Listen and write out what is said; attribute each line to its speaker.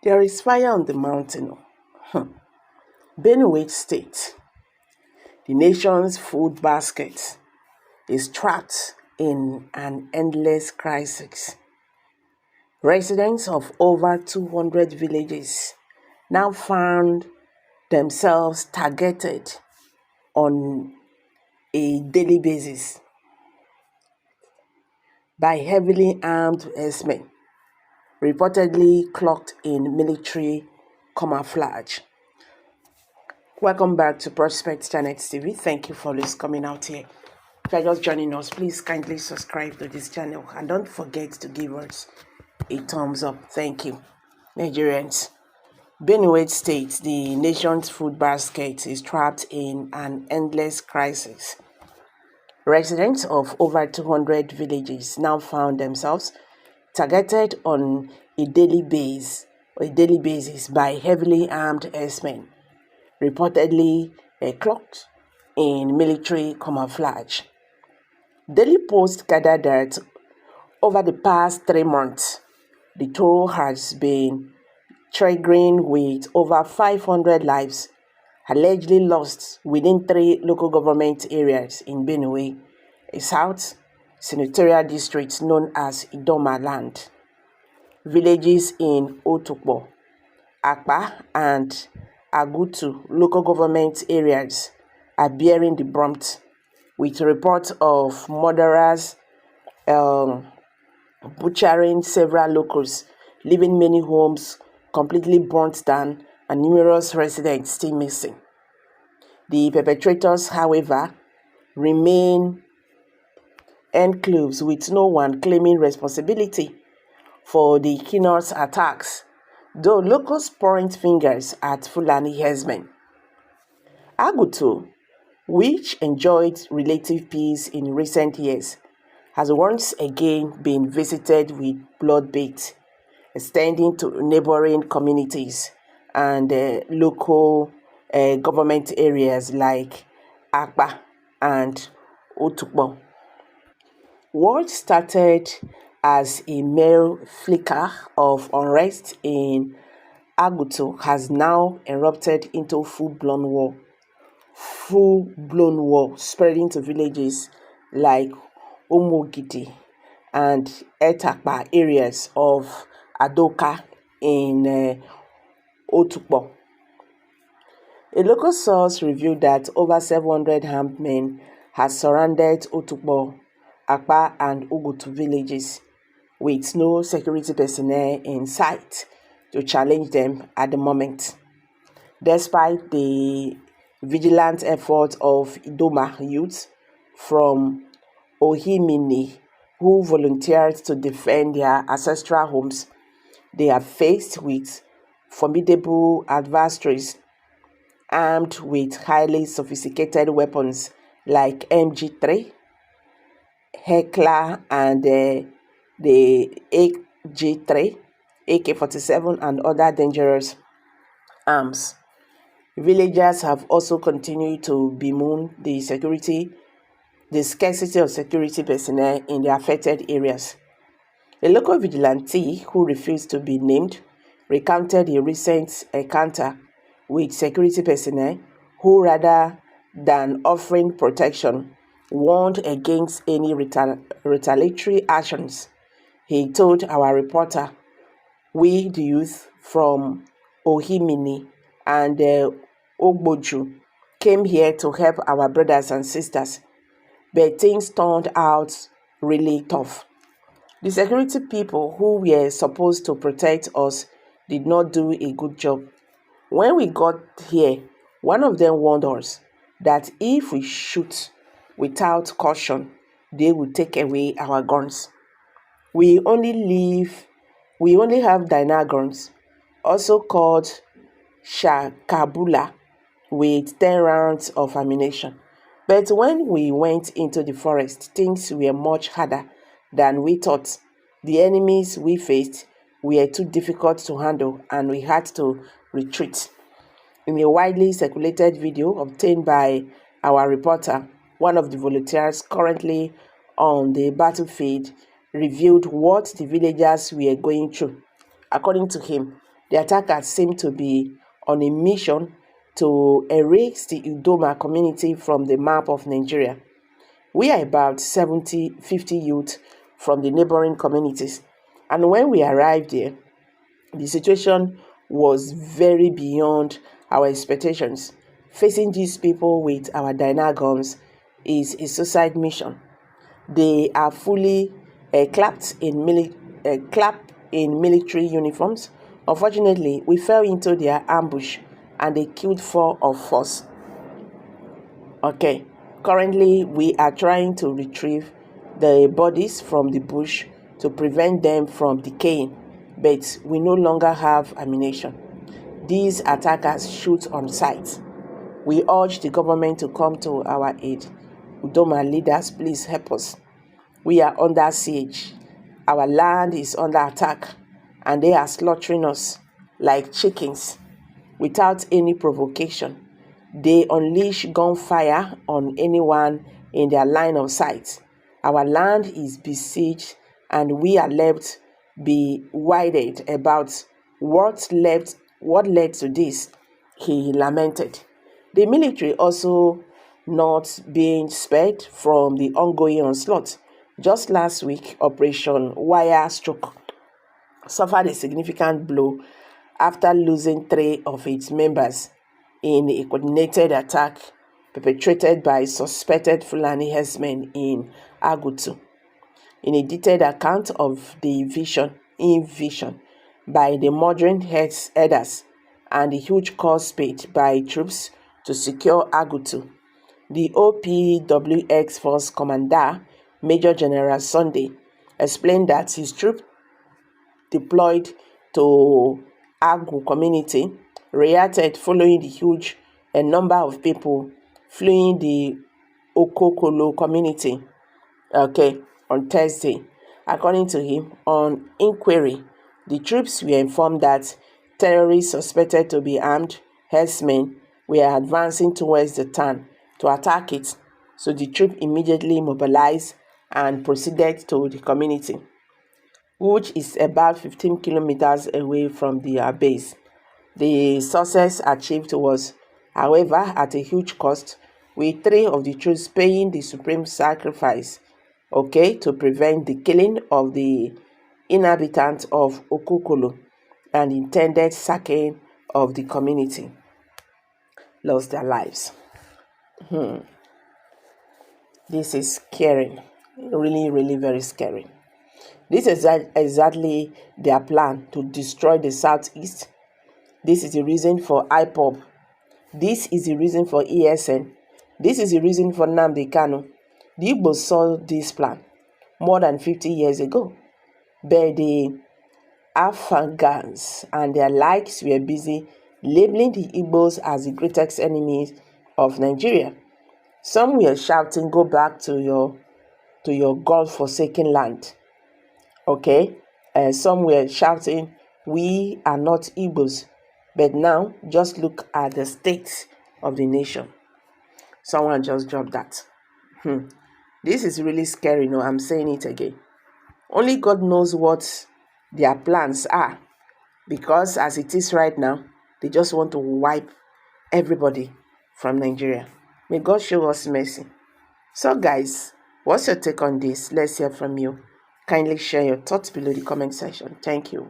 Speaker 1: There is fire on the mountain. Benue State, the nation's food basket, is trapped in an endless crisis. Residents of over 200 villages now found themselves targeted on a daily basis by heavily armed herdsmen, reportedly cloaked in military camouflage. Welcome back to Prospect Channel TV. Thank you for always coming out here. If you're just joining us, please kindly subscribe to this channel and don't forget to give us a thumbs up. Thank you. Nigerians, Benue State, the nation's food basket, is trapped in an endless crisis. Residents of over 200 villages now found themselves targeted on a daily basis by heavily armed herdsmen, reportedly cloaked in military camouflage. Daily posts gathered that over the past 3 months, the toll has been triggering with over 500 lives allegedly lost within 3 local government areas in Benue, a South senatorial district known as Idoma land. Villages in Otukpo, Akpa, and Agutu local government areas are bearing the brunt, with reports of murderers butchering several locals, leaving many homes completely burnt down and numerous residents still missing. The perpetrators, however, remain enclaves, with no one claiming responsibility for the heinous attacks, though locals point fingers at Fulani herdsmen. Agutu, which enjoyed relative peace in recent years, has once again been visited with bloodbath, extending to neighboring communities and local government areas like Akpa and Otukpo. What started as a mere flicker of unrest in Agutu has now erupted into full-blown war, spreading to villages like Omogidi and Etakpa areas of Adoka in Otukpo. A local source revealed that over 700 armed men had surrounded Otukpo, Akpa, and Ogutu villages, with no security personnel in sight to challenge them at the moment. Despite the vigilant efforts of Idoma youths from Ohimini, who volunteered to defend their ancestral homes, they are faced with formidable adversaries armed with highly sophisticated weapons like MG3, Heckler, and the AG3, AK-47, and other dangerous arms. Villagers have also continued to bemoan the scarcity of security personnel in the affected areas. A local vigilante who refused to be named recounted a recent encounter with security personnel who, rather than offering protection, warned against any retaliatory actions. He told our reporter, "We, the youth from Ohimini and Ogboju, came here to help our brothers and sisters, but things turned out really tough. The security people who were supposed to protect us did not do a good job. When we got here, one of them warned us that if we shoot without caution, they will take away our guns. We only have Diana guns, also called Shakabula, with 10 rounds of ammunition. But when we went into the forest, things were much harder than we thought. The enemies we faced were too difficult to handle, and we had to retreat." In a widely circulated video obtained by our reporter, one of the volunteers currently on the battlefield revealed what the villagers were going through. According to him, The attackers seem to be on a mission to erase the Udoma community from the map of Nigeria. We are about 50 youth from the neighboring communities, and when we arrived there, the situation was very beyond our expectations. Facing these people with our Dyna guns is a suicide mission. They are fully clapped in military uniforms. Unfortunately, we fell into their ambush and they killed 4 of us. Okay, currently we are trying to retrieve the bodies from the bush to prevent them from decaying, but we no longer have ammunition. These attackers shoot on sight. We urge the government to come to our aid. Udoma leaders, please help us. We are under siege. Our land is under attack, and they are slaughtering us like chickens without any provocation. They unleash gunfire on anyone in their line of sight. Our land is besieged, and we are left bewildered about what led to this, he lamented. The military also not being spared from the ongoing onslaught. Just last week, Operation Wire Stroke suffered a significant blow after losing 3 of its members in a coordinated attack perpetrated by suspected Fulani herdsmen in Agutu. In a detailed account of the invasion by the modern herders and the huge cost paid by troops to secure Agutu, the OPWX Force Commander, Major General Sunday, explained that his troops deployed to Agu community reacted following the huge number of people fleeing the K1ll community on Thursday. According to him, on inquiry, the troops were informed that terrorists suspected to be armed herdsmen were advancing towards the town to attack it, so the troop immediately mobilized and proceeded to the community, which is about 15 kilometers away from their base. The success achieved was, however, at a huge cost, with 3 of the troops paying the supreme sacrifice, to prevent the killing of the inhabitants of K1ll and intended sacking of the community. Lost their lives. This is scary, really, really very scary. This is exactly their plan to destroy the Southeast. This is the reason for IPOB. This is the reason for ESN. This is the reason for Nnamdi Kanu. The Igbos saw this plan more than 50 years ago, but the Afghans and their likes were busy labeling the Igbos as the greatest enemies of Nigeria. Some were shouting, "Go back to your God-forsaken land." Some were shouting, "We are not Igbos." But now, just look at the state of the nation. Someone just dropped that. This is really scary. No, I'm saying it again. Only God knows what their plans are, because as it is right now, they just want to wipe everybody from Nigeria. May God show us mercy. So guys, what's your take on this? Let's hear from you. Kindly share your thoughts below the comment section. Thank you.